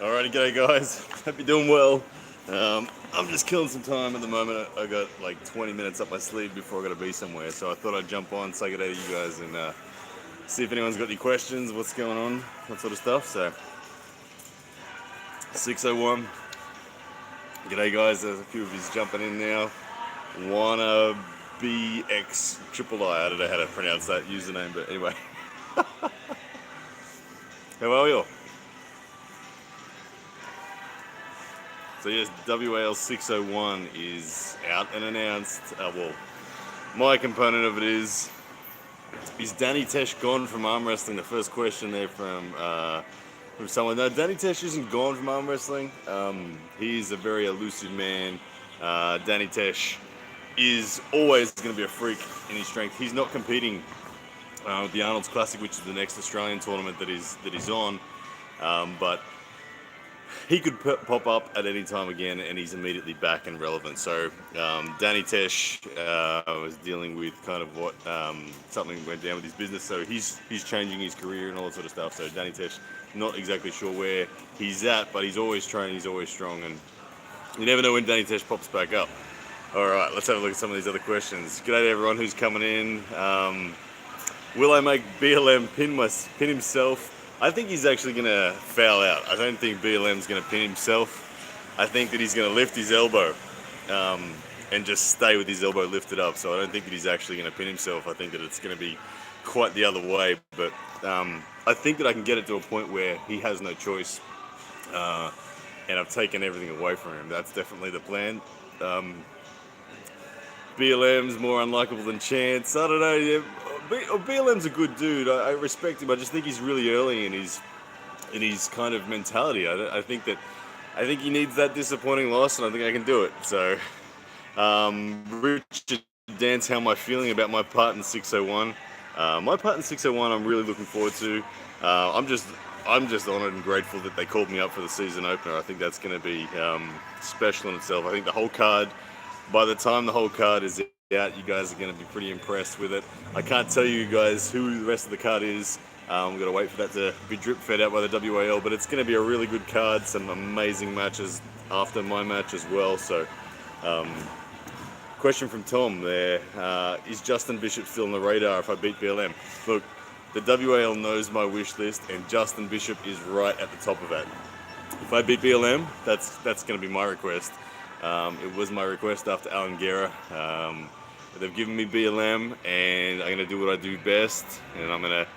Alrighty, g'day guys. Hope you're doing well. I'm just killing some time at the moment. I got like 20 minutes up my sleeve before I got to be somewhere, so I thought I'd jump on, say good day to you guys, and see if anyone's got any questions, what's going on, that sort of stuff. So, 601. G'day guys. There's a few of you jumping in now. Wanna BX triple I don't know how to pronounce that username, but anyway. How are you all? So yes, WAL 601 is out and announced. Well, my component of it is Danny Tesh gone from arm wrestling? The first question there from someone. No, Danny Tesh isn't gone from arm wrestling. He's a very elusive man. Danny Tesh is always going to be a freak in his strength. He's not competing with the Arnold's Classic, which is the next Australian tournament that he's on. But he could pop up at any time again, and he's immediately back and relevant. So Danny Tesh was dealing with kind of what something went down with his business. So he's changing his career and all that sort of stuff. So Danny Tesh, not exactly sure where he's at, but he's always training, he's always strong, and you never know when Danny Tesh pops back up. All right, let's have a look at some of these other questions. G'day to everyone who's coming in. Will I make BLM pin himself? I think he's actually going to foul out. I don't think BLM's going to pin himself. I think that he's going to lift his elbow and just stay with his elbow lifted up. So I don't think that he's actually going to pin himself. I think that it's going to be quite the other way. But I think that I can get it to a point where he has no choice. And I've taken everything away from him. That's definitely the plan. BLM's more unlikable than Chance. I don't know. Yeah. BLM's a good dude. I respect him. I just think he's really early in his kind of mentality. I think he needs that disappointing loss, and I think I can do it. So, Richard Dance, how am I feeling about my part in 601? My part in 601, I'm really looking forward to. I'm just honoured and grateful that they called me up for the season opener. I think that's going to be special in itself. I think the whole card. By the time the whole card is out, you guys are going to be pretty impressed with it. I can't tell you guys who the rest of the card is. We've got to wait for that to be drip-fed out by the WAL, but it's going to be a really good card, some amazing matches after my match as well. So, question from Tom there, is Justin Bishop still on the radar if I beat BLM? Look, the WAL knows my wish list, and Justin Bishop is right at the top of it. If I beat BLM, that's going to be my request. It was my request after Alan Guerra. They've given me BLM, and I'm going to do what I do best, and I'm going to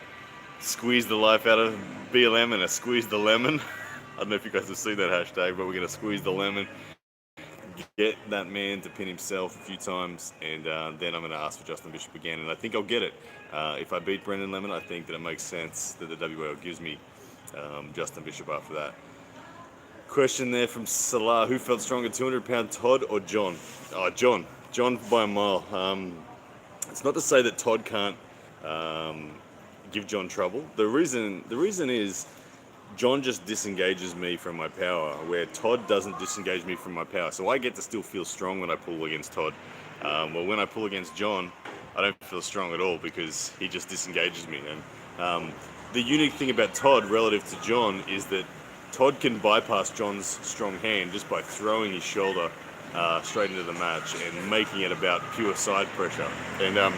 squeeze the life out of BLM and squeeze the lemon. I don't know if you guys have seen that hashtag, but we're going to squeeze the lemon, get that man to pin himself a few times, and then I'm going to ask for Justin Bishop again, and I think I'll get it. If I beat Brendan Lemon, I think that it makes sense that the WL gives me Justin Bishop after that. Question there from Salah, who felt stronger, 200-pound Todd or John? Oh, John by a mile. It's not to say that Todd can't give John trouble. The reason is John just disengages me from my power, where Todd doesn't disengage me from my power. So I get to still feel strong when I pull against Todd. Well, when I pull against John, I don't feel strong at all because he just disengages me. And the unique thing about Todd relative to John is that Todd can bypass John's strong hand just by throwing his shoulder straight into the match and making it about pure side pressure. And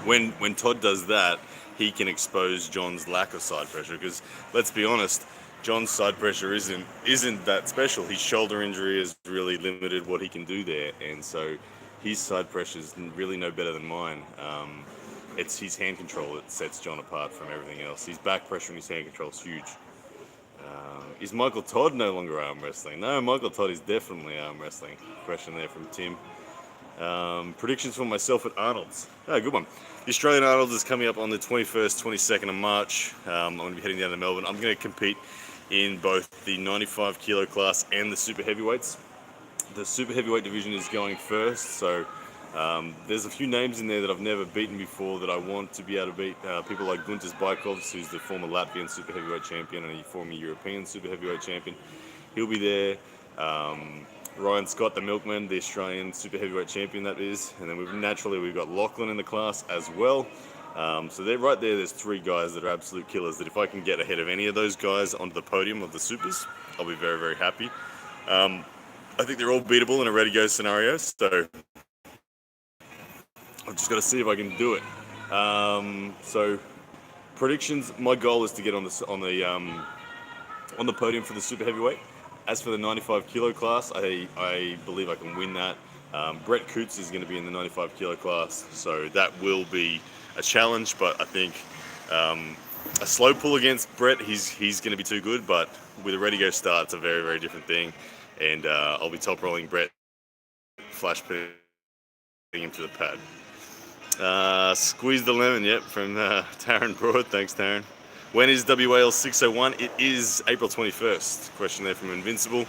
when Todd does that, he can expose John's lack of side pressure. Because let's be honest, John's side pressure isn't that special. His shoulder injury has really limited what he can do there, and so his side pressure is really no better than mine. It's his hand control that sets John apart from everything else. His back pressure and his hand control is huge. Is Michael Todd no longer arm wrestling? No, Michael Todd is definitely arm wrestling. Question there from Tim. Predictions for myself at Arnold's. Oh, good one. The Australian Arnold's is coming up on the 21st, 22nd of March. I'm going to be heading down to Melbourne. I'm going to compete in both the 95 kilo class and the super heavyweights. The super heavyweight division is going first, so there's a few names in there that I've never beaten before that I want to be able to beat. People like Guntas Baikovs, who's the former Latvian super heavyweight champion and a former European super heavyweight champion. He'll be there. Ryan Scott, the Milkman, the Australian super heavyweight champion, that is. And then we've got Lachlan in the class as well. So they're right there. There's 3 guys that are absolute killers. That if I can get ahead of any of those guys onto the podium of the supers, I'll be very, very happy. I think they're all beatable in a ready-go scenario. So I've just got to see if I can do it. So predictions. My goal is to get on the podium for the super heavyweight. As for the 95 kilo class, I believe I can win that. Brett Coots is going to be in the 95 kilo class, so that will be a challenge. But I think a slow pull against Brett, he's going to be too good. But with a ready go start, it's a very, very different thing. And I'll be top rolling Brett, flash putting him to the pad. Squeeze the lemon, yep, from Taryn Broad. Thanks, Taryn. When is WAL 601? It is April 21st. Question there from Invincible.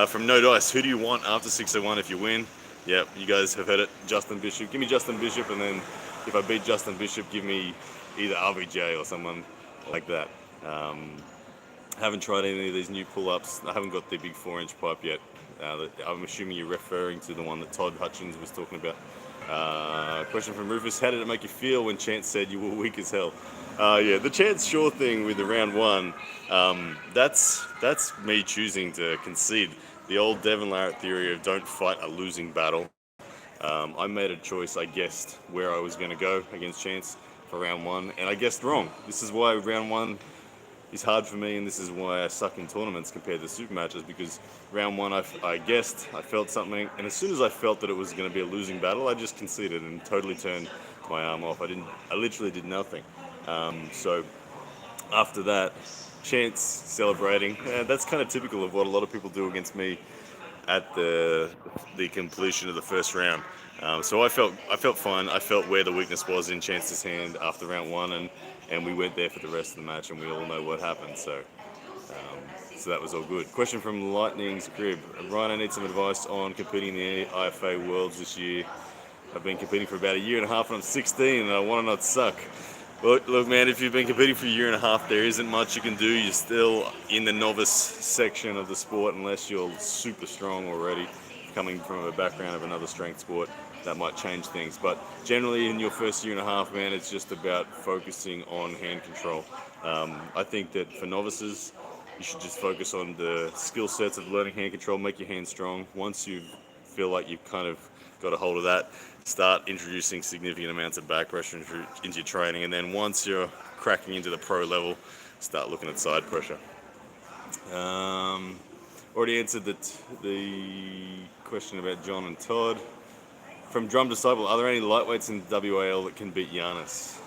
From No Dice, who do you want after 601 if you win? Yep, you guys have heard it. Justin Bishop. Give me Justin Bishop, and then if I beat Justin Bishop, give me either RVJ or someone like that. Haven't tried any of these new pull-ups. I haven't got the big 4-inch pipe yet. I'm assuming you're referring to the one that Todd Hutchins was talking about. Question from Rufus: how did it make you feel when Chance said you were weak as hell? Yeah, the Chance Shaw thing with the round 1, that's me choosing to concede. The old Devon Larratt theory of don't fight a losing battle. I made a choice. I guessed where I was going to go against Chance for round 1, and I guessed wrong. This is why round 1 is hard for me, and this is why I suck in tournaments compared to super matches, because round 1 I guessed, I felt something, and as soon as I felt that it was going to be a losing battle, I just conceded and totally turned my arm off. I literally did nothing. So after that, Chance celebrating, that's kind of typical of what a lot of people do against me at the completion of the first round. So I felt fine. I felt where the weakness was in Chance's hand after round 1, and we went there for the rest of the match, and we all know what happened. So that was all good. Question from Lightning's Crib. Ryan, I need some advice on competing in the IFA Worlds this year. I've been competing for about a year and a half, and I'm 16, and I want to not suck. Look, man, if you've been competing for a year and a half, there isn't much you can do. You're still in the novice section of the sport unless you're super strong already. Coming from a background of another strength sport, that might change things. But generally, in your first year and a half, man, it's just about focusing on hand control. I think that for novices, you should just focus on the skill sets of learning hand control, make your hands strong. Once you feel like you've kind of got a hold of that, start introducing significant amounts of back pressure into your training, and then once you're cracking into the pro level, start looking at side pressure. Already answered the question about John and Todd. From Drum Disciple, are there any lightweights in WAL that can beat Giannis?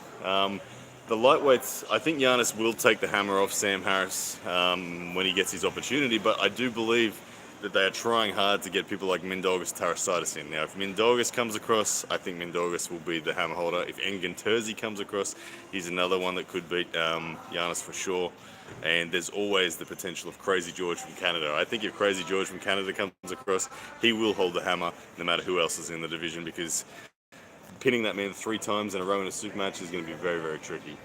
The lightweights, I think Giannis will take the hammer off Sam Harris when he gets his opportunity, but I do believe that they are trying hard to get people like Mindaugas Tarasitis in. Now, if Mindaugas comes across, I think Mindaugas will be the hammer holder. If Engen Terzi comes across, he's another one that could beat Giannis for sure. And there's always the potential of Crazy George from Canada. I think if Crazy George from Canada comes across, he will hold the hammer no matter who else is in the division, because pinning that man 3 times in a row in a super match is going to be very, very tricky.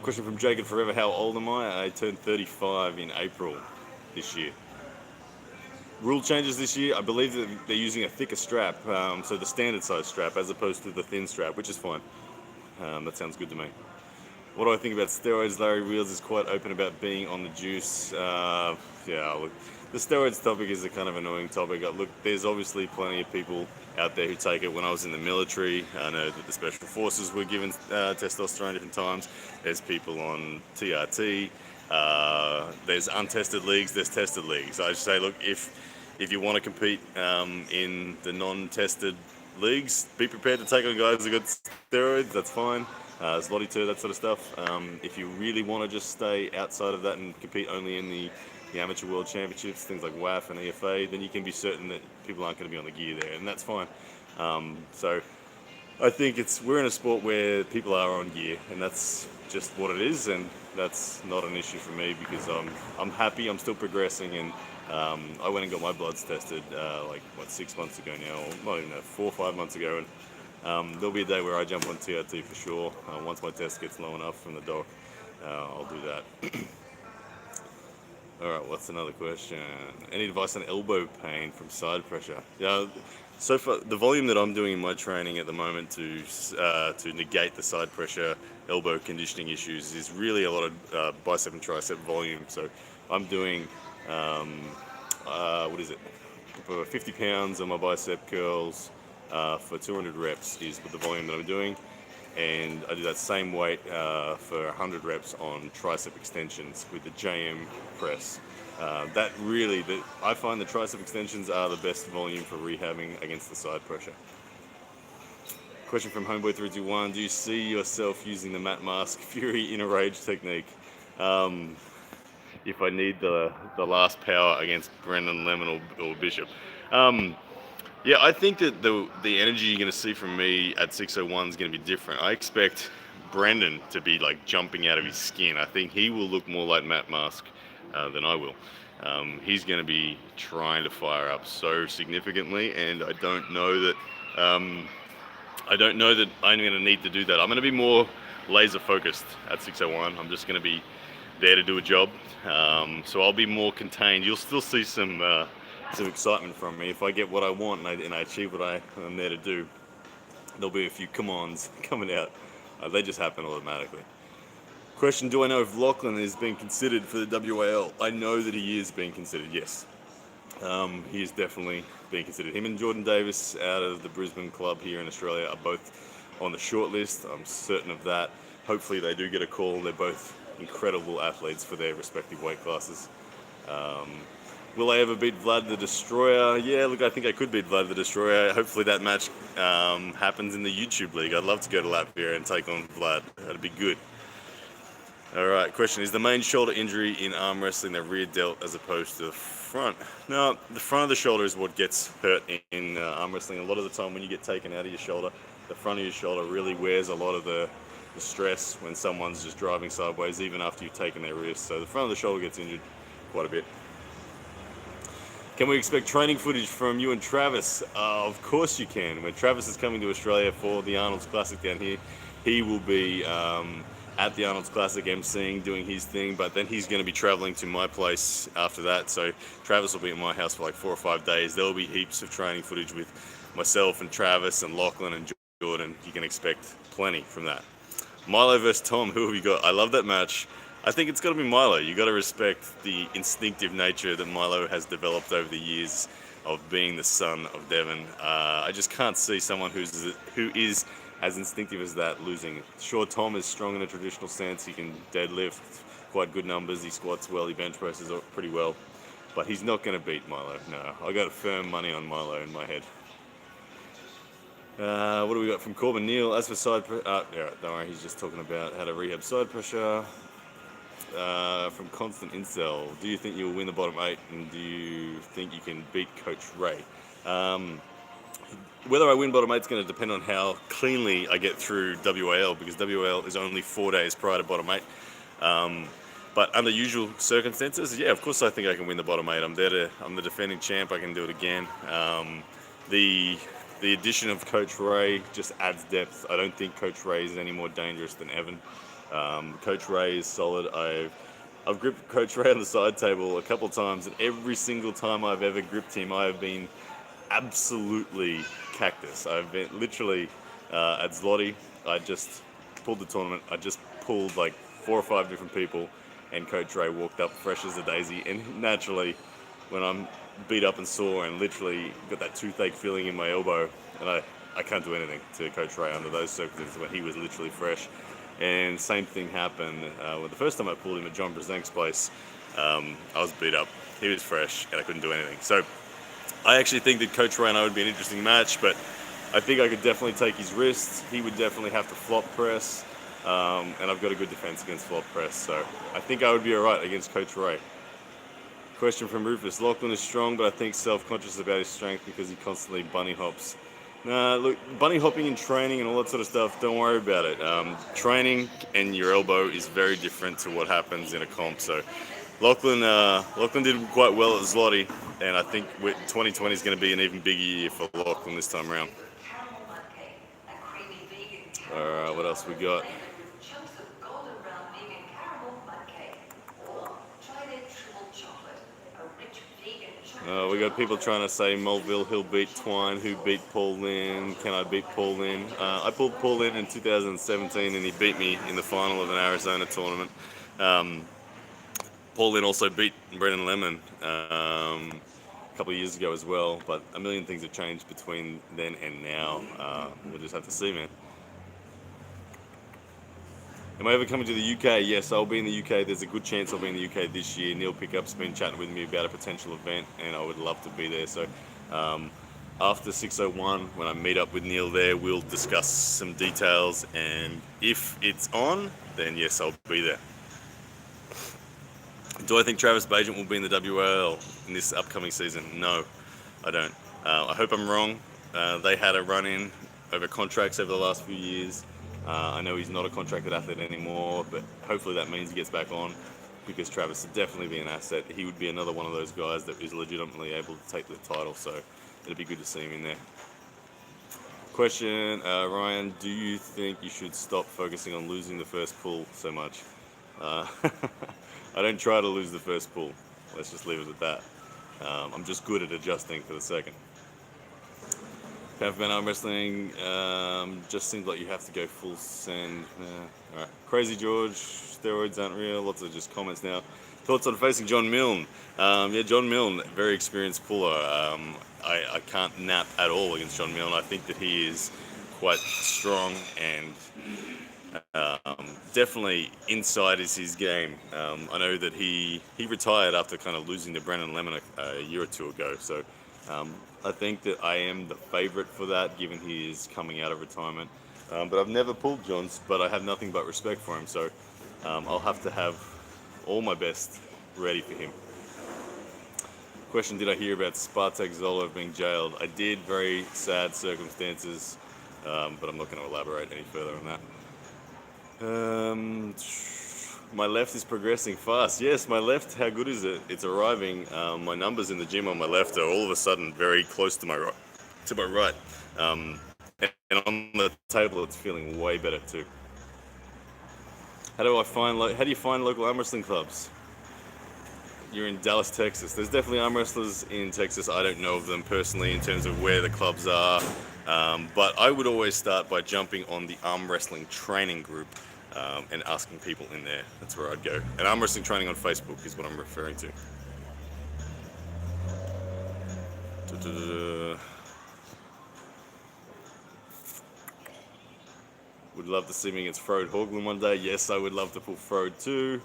Question from Jacob Forever, how old am I? I turned 35 in April this year. Rule changes this year, I believe that they're using a thicker strap, so the standard size strap as opposed to the thin strap, which is fine. That sounds good to me. What do I think about steroids? Larry Wheels is quite open about being on the juice. Yeah, look, the steroids topic is a kind of annoying topic. Look, there's obviously plenty of people out there who take it. When I was in the military, I know that the Special Forces were given testosterone different times. There's people on TRT. There's untested leagues, there's tested leagues. I just say, look, if you want to compete in the non-tested leagues, be prepared to take on guys who got steroids, that's fine. Slotty 2, that sort of stuff. If you really want to just stay outside of that and compete only in the Amateur World Championships, things like WAF and EFA, then you can be certain that people aren't going to be on the gear there, and that's fine. So I think we're in a sport where people are on gear, and that's just what it is, and that's not an issue for me because I'm happy, I'm still progressing, and I went and got my bloods tested 6 months ago now, or not even 4 or 5 months ago, and there'll be a day where I jump on TRT for sure. Once my test gets low enough from the doc, I'll do that. All right, what's another question? Any advice on elbow pain from side pressure? Yeah, So for the volume that I'm doing in my training at the moment to negate the side pressure, elbow conditioning issues is really a lot of bicep and tricep volume. So I'm doing um, what is it? For 50 pounds on my bicep curls for 200 reps is the volume that I'm doing, and I do that same weight for 100 reps on tricep extensions with the JM press. I find the tricep extensions are the best volume for rehabbing against the side pressure. Question from Homeboy321: do you see yourself using the Mat Mask Fury in a rage technique? If I need the last power against Brendan Lemon or Bishop. Yeah, I think that the energy you're going to see from me at 601 is going to be different. I expect Brendan to be like jumping out of his skin. I think he will look more like Matt Mask than I will. He's going to be trying to fire up so significantly, and I don't know that I'm going to need to do that. I'm going to be more laser focused at 601. I'm just going to be there to do a job. So I'll be more contained. You'll still see some excitement from me. If I get what I want and I achieve what I'm there to do, there'll be a few come-ons coming out. They just happen automatically. Question: do I know if Lachlan is being considered for the WAL? I know that he is being considered, yes. He is definitely being considered. Him and Jordan Davis out of the Brisbane club here in Australia are both on the short list. I'm certain of that. Hopefully they do get a call. They're both incredible athletes for their respective weight classes. Will I ever beat Vlad the Destroyer? Yeah, look, I think I could beat Vlad the Destroyer. Hopefully that match happens in the YouTube League. I'd love to go to Latvia and take on Vlad. That'd be good. All right, question: is the main shoulder injury in arm wrestling the rear delt as opposed to the front? No, the front of the shoulder is what gets hurt in arm wrestling. A lot of the time when you get taken out of your shoulder, the front of your shoulder really wears a lot of the stress when someone's just driving sideways, even after you've taken their wrist. So the front of the shoulder gets injured quite a bit. Can we expect training footage from you and Travis? Of course you can. When Travis is coming to Australia for the Arnold's Classic down here, he will be at the Arnold's Classic emceeing, doing his thing, but then he's going to be traveling to my place after that. So Travis will be at my house for like 4 or 5 days. There will be heaps of training footage with myself and Travis and Lachlan and Jordan. You can expect plenty from that. Milo versus Tom, who have you got? I love that match. I think it's got to be Milo. You got to respect the instinctive nature that Milo has developed over the years of being the son of Devon. I just can't see someone who is as instinctive as that losing. Sure, Tom is strong in a traditional sense. He can deadlift quite good numbers. He squats well. He bench presses pretty well. But he's not going to beat Milo. No, I got a firm money on Milo in my head. What do we got from Corbin Neal? As for side pressure, yeah, don't worry, he's just talking about how to rehab side pressure. From Constant Incel, do you think you'll win the bottom 8, and do you think you can beat Coach Ray? Whether I win bottom 8 is going to depend on how cleanly I get through WAL, because WAL is only 4 days prior to bottom 8. But under usual circumstances, yeah, of course I think I can win the bottom 8. I'm the defending champ. I can do it again. The addition of Coach Ray just adds depth. I don't think Coach Ray is any more dangerous than Evan. Coach Ray is solid. I've gripped Coach Ray on the side table a couple of times, and every single time I've ever gripped him, I have been absolutely cactus. I've been literally at Zloty. I just pulled the tournament. I just pulled like 4 or 5 different people, and Coach Ray walked up fresh as a daisy. And naturally, when I'm beat up and sore and literally got that toothache feeling in my elbow, and I can't do anything to Coach Ray under those circumstances when he was literally fresh. And same thing happened when the first time I pulled him at John Brzezink's place. I was beat up. He was fresh, and I couldn't do anything. So I actually think that Coach Ray and I would be an interesting match, but I think I could definitely take his wrists. He would definitely have to flop press, and I've got a good defense against flop press. So I think I would be all right against Coach Ray. Question from Rufus: Lachlan is strong, but I think self-conscious about his strength because he constantly bunny hops. Nah, look, bunny hopping in training and all that sort of stuff, don't worry about it. Training and your elbow is very different to what happens in a comp. So Lachlan did quite well at Zloty, and I think 2020 is going to be an even bigger year for Lachlan this time around. Alright, what else we got? We got people trying to say Mulville, he'll beat Twine, who beat Paul Lynn, can I beat Paul Lynn? I pulled Paul Lynn in 2017 and he beat me in the final of an Arizona tournament. Paul Lynn also beat Brendan Lemon a couple of years ago as well, but a million things have changed between then and now. We'll just have to see, man. Am I ever coming to the UK? Yes, I'll be in the UK. There's a good chance I'll be in the UK this year. Neil Pickup's been chatting with me about a potential event, and I would love to be there. So after 6:01, when I meet up with Neil there, we'll discuss some details, and if it's on, then yes, I'll be there. Do I think Travis Bagent will be in the WAL in this upcoming season? No, I don't. I hope I'm wrong. They had a run-in over contracts over the last few years. I know he's not a contracted athlete anymore, but hopefully that means he gets back on, because Travis would definitely be an asset. He would be another one of those guys that is legitimately able to take the title, so it'd be good to see him in there. Question, Ryan, do you think you should stop focusing on losing the first pull so much? I don't try to lose the first pull. Let's just leave it at that. I'm just good at adjusting for the second. Pound arm wrestling just seems like you have to go full send. All right. Crazy George, steroids aren't real. Lots of just comments now. Thoughts on facing John Milne? Yeah, John Milne, very experienced puller. I can't nap at all against John Milne. I think that he is quite strong and definitely inside is his game. I know that he retired after kind of losing to Brendan Lemon a year or two ago. So I think that I am the favourite for that, given he is coming out of retirement. But I've never pulled John's, but I have nothing but respect for him. So I'll have to have all my best ready for him. Question, did I hear about Spartak Zolov being jailed? I did, very sad circumstances, but I'm not going to elaborate any further on that. My left is progressing fast. Yes, my left, how good is it? It's arriving. My numbers in the gym on my left are all of a sudden very close to my right. And on the table, it's feeling way better too. How do you find local arm wrestling clubs? You're in Dallas, Texas. There's definitely arm wrestlers in Texas. I don't know of them personally in terms of where the clubs are. But I would always start by jumping on the arm wrestling training group and asking people in there. That's where I'd go. And arm wrestling training on Facebook is what I'm referring to. Would love to see me against Frode Haugland one day. Yes, I would love to pull Frode too.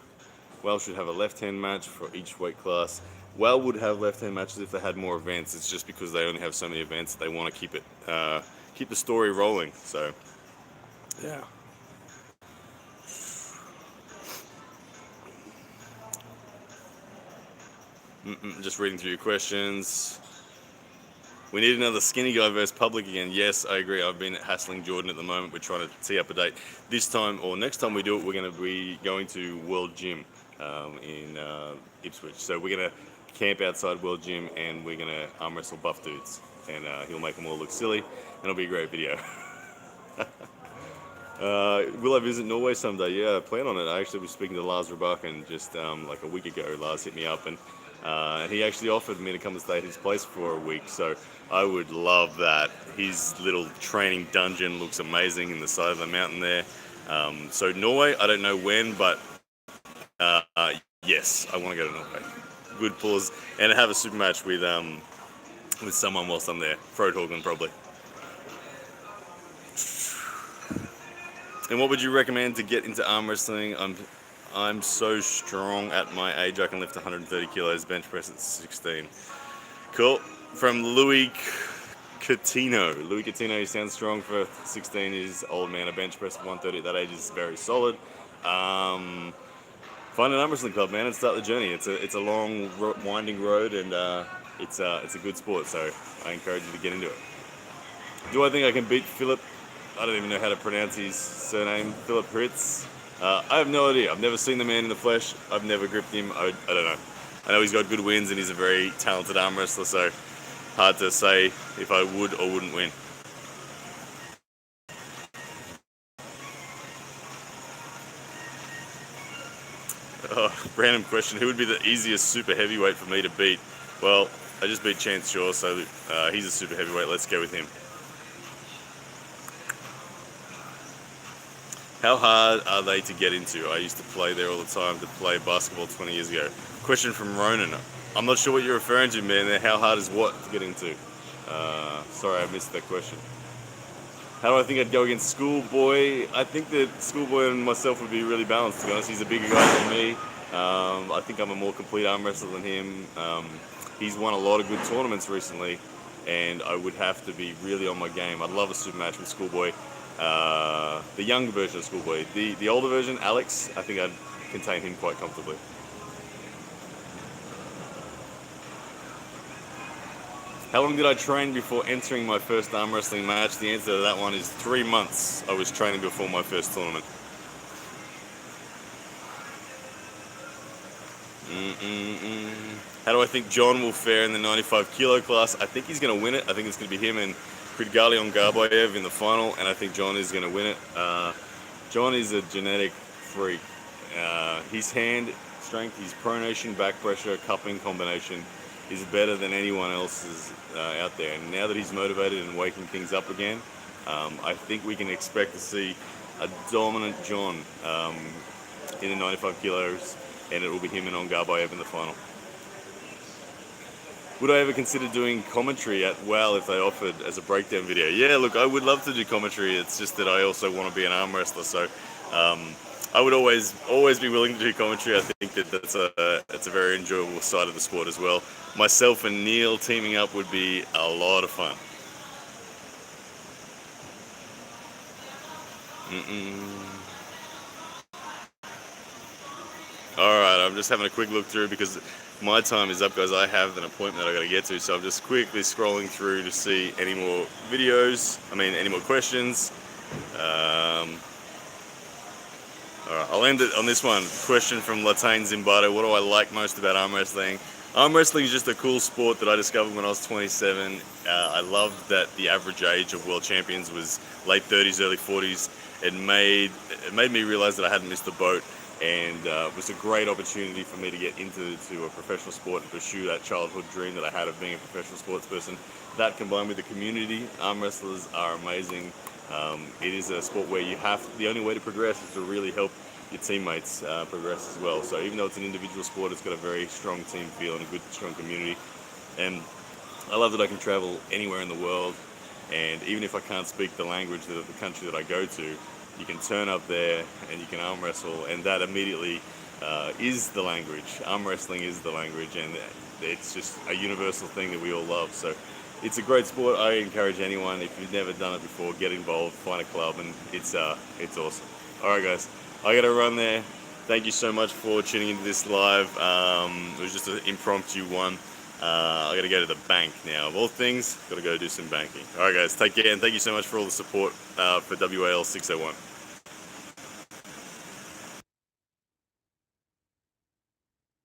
Well should have a left-hand match for each weight class. Well would have left-hand matches if they had more events. It's just because they only have so many events that they want to keep the story rolling. So, yeah. Just reading through your questions. We need another skinny guy versus Public again. Yes, I agree. I've been hassling Jordan at the moment. We're trying to tee up a date. This time, or next time we do it, we're going to be going to World Gym in Ipswich. So we're going to camp outside World Gym and we're going to arm wrestle buff dudes. And he'll make them all look silly and it'll be a great video. Will I visit Norway someday? Yeah, I plan on it. I actually was speaking to Lars Rabakken just like a week ago. Lars hit me up and he actually offered me to come and stay at his place for a week. So I would love that. His little training dungeon looks amazing in the side of the mountain there. So Norway, I don't know when, but yes, I want to go to Norway. Good pause and have a super match with someone whilst I'm there. Frode Haugland probably. And what would you recommend to get into arm wrestling? I'm so strong at my age. I can lift 130 kilos, bench press at 16. Cool. From Louis Catino. Louis Catino, he sounds strong for 16. He's old man. A bench press at 130 at that age is very solid. Find an arm wrestling club, man, and start the journey. It's a long, winding road, and it's a good sport. So I encourage you to get into it. Do I think I can beat Philip? I don't even know how to pronounce his surname. Philip Hritz. I have no idea. I've never seen the man in the flesh. I've never gripped him. I don't know. I know he's got good wins and he's a very talented arm wrestler, so hard to say if I would or wouldn't win. Random question. Who would be the easiest super heavyweight for me to beat? Well, I just beat Chance Shaw, so he's a super heavyweight. Let's go with him. How hard are they to get into? I used to play there all the time to play basketball 20 years ago. Question from Ronan. I'm not sure what you're referring to, man. How hard is what to get into? Sorry, I missed that question. How do I think I'd go against Schoolboy? I think that Schoolboy and myself would be really balanced, to be honest. He's a bigger guy than me. I think I'm a more complete arm wrestler than him. He's won a lot of good tournaments recently, and I would have to be really on my game. I'd love a super match with Schoolboy. The younger version of Schoolboy. The older version, Alex, I think I'd contain him quite comfortably. How long did I train before entering my first arm wrestling match? The answer to that one is 3 months. I was training before my first tournament. How do I think John will fare in the 95 kilo class? I think he's going to win it. I think it's going to be him and Pridgalion Garbayev in the final, and I think John is going to win it. John is a genetic freak. His hand strength, his pronation, back pressure, cupping combination is better than anyone else's out there. And now that he's motivated and waking things up again, I think we can expect to see a dominant John in the 95 kilos, and it will be him and On Garbayev in the final. Would I ever consider doing commentary at WOW if they offered as a breakdown video? Yeah, look, I would love to do commentary. It's just that I also want to be an arm wrestler, so I would always be willing to do commentary. I think that that's a very enjoyable side of the sport as well. Myself and Neil teaming up would be a lot of fun. Alright, I'm just having a quick look through because my time is up, guys. I have an appointment I got to get to, so I'm just quickly scrolling through to see any more videos. Any more questions. Alright, I'll end it on this one. Question from Latane Zimbardo. What do I like most about arm wrestling? Arm wrestling is just a cool sport that I discovered when I was 27. I loved that the average age of world champions was late 30s, early 40s. It made me realize that I hadn't missed the boat, and it was a great opportunity for me to get into a professional sport and pursue that childhood dream that I had of being a professional sports person. That combined with the community, arm wrestlers are amazing. It is a sport where the only way to progress is to really help your teammates progress as well. So even though it's an individual sport, it's got a very strong team feel and a good, strong community. And I love that I can travel anywhere in the world, and even if I can't speak the language of the country that I go to, you can turn up there and you can arm wrestle, and that immediately is the language. Arm wrestling is the language, and it's just a universal thing that we all love. So it's a great sport. I encourage anyone, if you've never done it before, get involved, find a club, and it's awesome. All right, guys, I got to run there. Thank you so much for tuning into this live. It was just an impromptu one. I got to go to the bank now. Of all things, got to go do some banking. All right, guys, take care, and thank you so much for all the support for WAL 601.